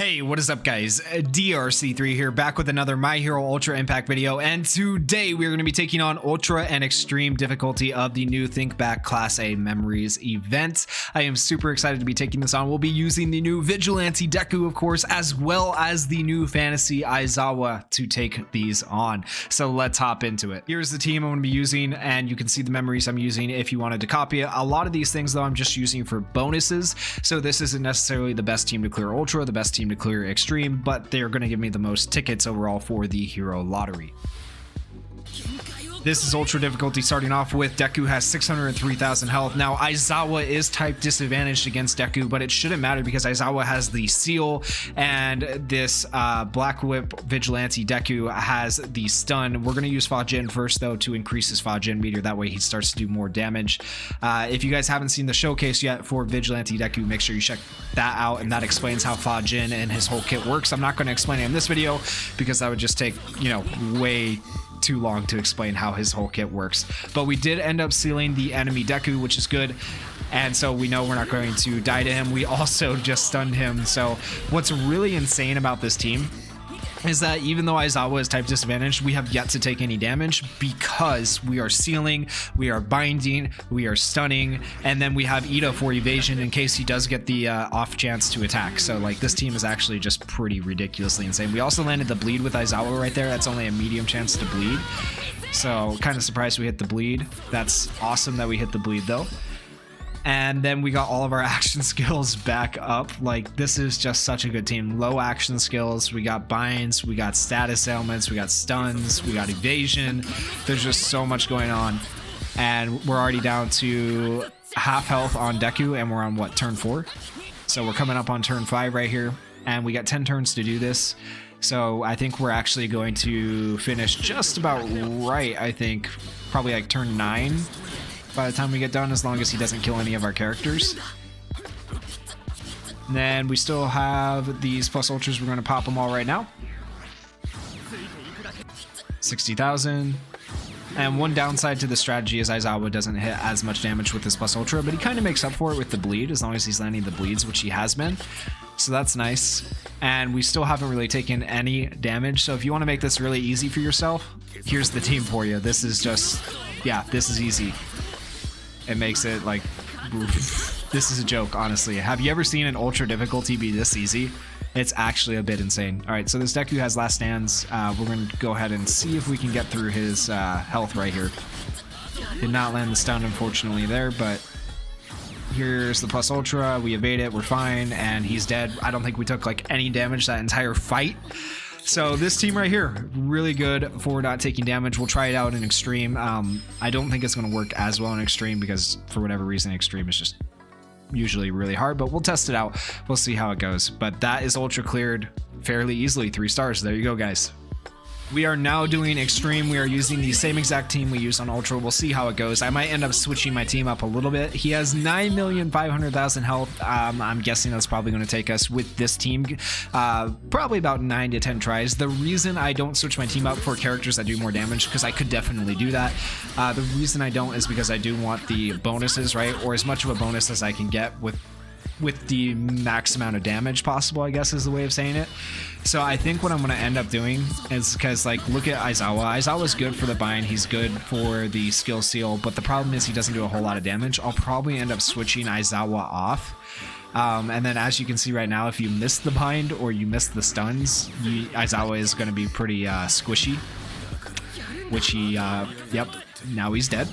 Hey, what is up guys? DRC3 here, back with another My Hero Ultra Impact video, and today we're going to be taking on Ultra and Extreme difficulty of the new Think Back Class A Memories event. I am super excited to be taking this on. We'll be using the new Vigilante Deku, of course, as well as the new Fantasy Aizawa to take these on. So let's hop into it. Here's the team I'm going to be using, and you can see the memories I'm using if you wanted to copy it. A lot of these things though I'm just using for bonuses, so this isn't necessarily the best team to clear Ultra, the best team to clear Extreme, but they're going to give me the most tickets overall for the Hero Lottery. This is Ultra difficulty, starting off with Deku has 603,000 health. Now Aizawa is type disadvantaged against Deku, but it shouldn't matter because Aizawa has the seal, and this Black Whip Vigilante Deku has the stun. We're going to use Fajin first though to increase his Fajin meter, that way he starts to do more damage. If you guys haven't seen the showcase yet for Vigilante Deku, make sure you check that out, and that explains how Fajin and his whole kit works. I'm not going to explain it in this video because that would just take, you know, way too long to explain how his whole kit works. But we did end up sealing the enemy Deku, which is good, and so we know we're not going to die to him. We also just stunned him. So what's really insane about this team is that even though Aizawa is type disadvantaged, we have yet to take any damage because we are sealing, we are binding, we are stunning, and then we have Ida for evasion in case he does get the off chance to attack. So like, this team is actually just pretty ridiculously insane. We also landed the bleed with Aizawa right there. That's only a medium chance to bleed, so kind of surprised we hit the bleed. That's awesome that we hit the bleed though. And then we got all of our action skills back up. Like, this is just such a good team. Low action skills, we got binds, we got status ailments, we got stuns, we got evasion. There's just so much going on, and we're already down to half health on Deku, and we're on what, turn 4? So we're coming up on turn 5 right here, and we got 10 turns to do this. So I think we're actually going to finish just about right. I think probably like turn 9 by the time we get done, as long as he doesn't kill any of our characters. And then we still have these plus ultras. We're going to pop them all right now. 60,000. And one downside to the strategy is Aizawa doesn't hit as much damage with his plus ultra, but he kind of makes up for it with the bleed, as long as he's landing the bleeds, which he has been. So that's nice. And we still haven't really taken any damage. So if you want to make this really easy for yourself, here's the team for you. This is just, yeah, this is easy. It makes it like, this is a joke, honestly. Have you ever seen an Ultra difficulty be this easy? It's actually a bit insane. All right, so this Deku has last stands. We're going to go ahead and see if we can get through his health right here. Did not land the stun, unfortunately, there, but here's the plus ultra. We evade it, we're fine, and he's dead. I don't think we took like any damage that entire fight. So this team right here, really good for not taking damage. We'll try it out in Extreme. I don't think it's going to work as well in Extreme because for whatever reason, Extreme is just usually really hard, but we'll test it out. We'll see how it goes. But that is Ultra cleared fairly easily. 3 stars. There you go, guys. We are now doing Extreme. We are using the same exact team we used on Ultra. We'll see how it goes. I might end up switching my team up a little bit. He has 9,500,000 health. I'm guessing that's probably going to take us with this team probably about 9 to 10 tries. The reason I don't switch my team up for characters that do more damage, because I could definitely do that. The reason I don't is because I do want the bonuses, right? Or as much of a bonus as I can get with the max amount of damage possible, I guess is the way of saying it. So I think what I'm going to end up doing is, because like, look at Aizawa. Aizawa's good for the bind, he's good for the skill seal, but the problem is he doesn't do a whole lot of damage. I'll probably end up switching Aizawa off. And then as you can see right now, if you miss the bind or you miss the stuns, Aizawa is going to be pretty squishy, which he, yep, now he's dead.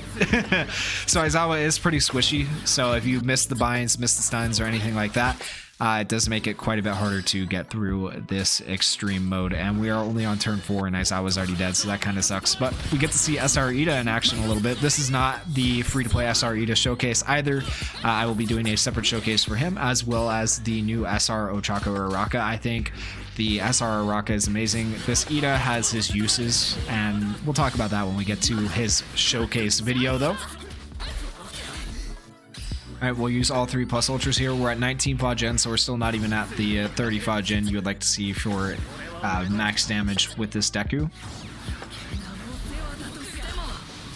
So Aizawa is pretty squishy, so if you miss the binds, miss the stuns, or anything like that, it does make it quite a bit harder to get through this Extreme mode. And we are only on turn 4 and Aizawa's already dead, so that kind of sucks. But we get to see SR Ida in action a little bit. This is not the free-to-play SR Ida showcase either. I will be doing a separate showcase for him, as well as the new SR Ochako Uraraka. I think the SR Uraraka is amazing. This Ida has his uses, and we'll talk about that when we get to his showcase video though. Alright, we'll use all 3 plus ultras here. We're at 19 Fajin, so we're still not even at the 30 Fajin you would like to see for max damage with this Deku.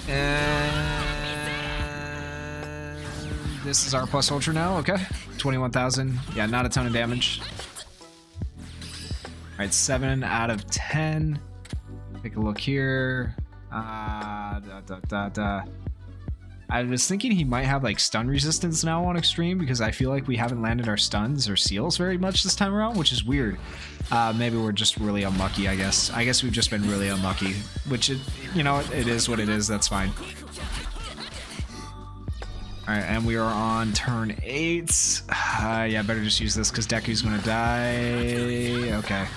And this is our plus ultra now, okay. 21,000. Yeah, not a ton of damage. right, 7 out of 10. Take a look here. I was thinking he might have like stun resistance now on extreme, because I feel like we haven't landed our stuns or seals very much this time around, which is weird. Maybe we're just really unlucky, I guess. I guess we've just been really unlucky, which, you know, it is what it is. That's fine. All right, and we are on turn 8. Yeah, better just use this because Deku's gonna die. Okay.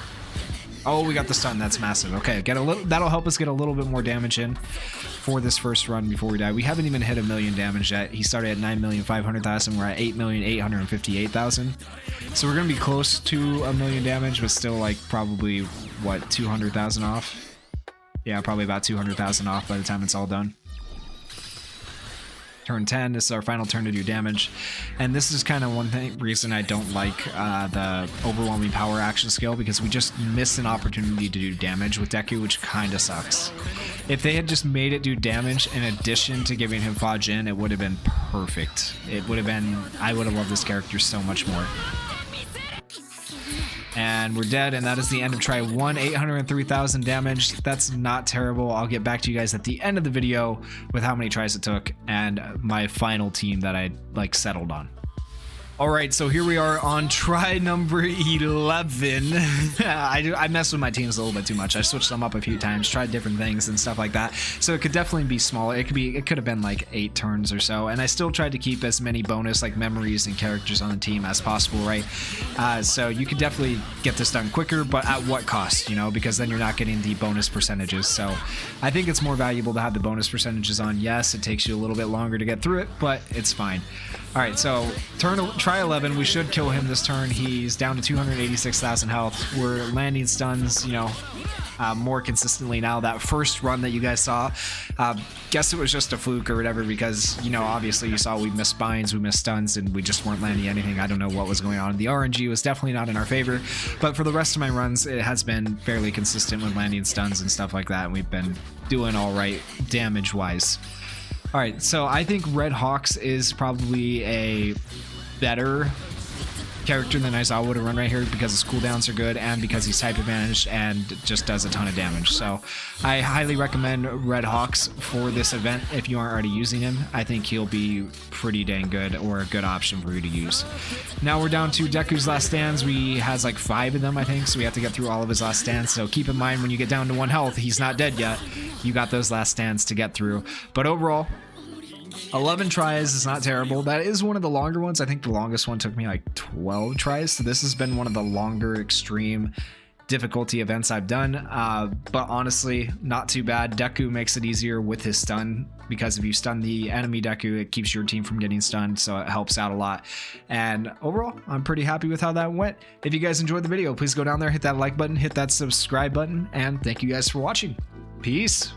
Oh, we got the stun. That's massive. Okay, that'll help us get a little bit more damage in for this first run before we die. We haven't even hit 1 million damage yet. He started at 9,500,000. We're at 8,858,000. So we're gonna be close to 1 million damage, but still like probably what, 200,000 off? Yeah, probably about 200,000 off by the time it's all done. Turn 10, this is our final turn to do damage, and this is kind of one reason I don't like the overwhelming power action skill, because we just missed an opportunity to do damage with Deku, which kind of sucks. If they had just made it do damage in addition to giving him Fajin, it would have been perfect. It would have been, I would have loved this character so much more. And we're dead, and that is the end of try 1, 803,000 damage. That's not terrible. I'll get back to you guys at the end of the video with how many tries it took and my final team that I like settled on. All right, so here we are on try number 11. I messed with my teams a little bit too much. I switched them up a few times, tried different things and stuff like that. So it could definitely be smaller. It could have been like 8 turns or so. And I still tried to keep as many bonus like memories and characters on the team as possible, right? So you could definitely get this done quicker, but at what cost, you know? Because then you're not getting the bonus percentages. So I think it's more valuable to have the bonus percentages on. Yes, it takes you a little bit longer to get through it, but it's fine. All right, so try 11. We should kill him this turn. He's down to 286,000 health. We're landing stuns, you know, more consistently now. That first run that you guys saw, guess it was just a fluke or whatever, because, you know, obviously you saw we missed spines, we missed stuns, and we just weren't landing anything. I don't know what was going on. The RNG was definitely not in our favor, but for the rest of my runs, it has been fairly consistent with landing stuns and stuff like that, and we've been doing all right damage-wise. All right, so I think Red Hawks is probably a better character than Aizawa to run right here, because his cooldowns are good and because he's type advantaged and just does a ton of damage. So I highly recommend Red Hawks for this event if you aren't already using him. I think he'll be pretty dang good, or a good option for you to use. Now we're down to Deku's last stands. We has like 5 of them, I think, so we have to get through all of his last stands. So keep in mind, when you get down to 1 health, he's not dead yet. You got those last stands to get through. But overall, 11 tries is not terrible. That is one of the longer ones. I think the longest one took me like 12 tries. So this has been one of the longer extreme difficulty events I've done. But honestly, not too bad. Deku makes it easier with his stun, because if you stun the enemy Deku, it keeps your team from getting stunned. So it helps out a lot. And overall, I'm pretty happy with how that went. If you guys enjoyed the video, please go down there, hit that like button, hit that subscribe button, and thank you guys for watching. Peace.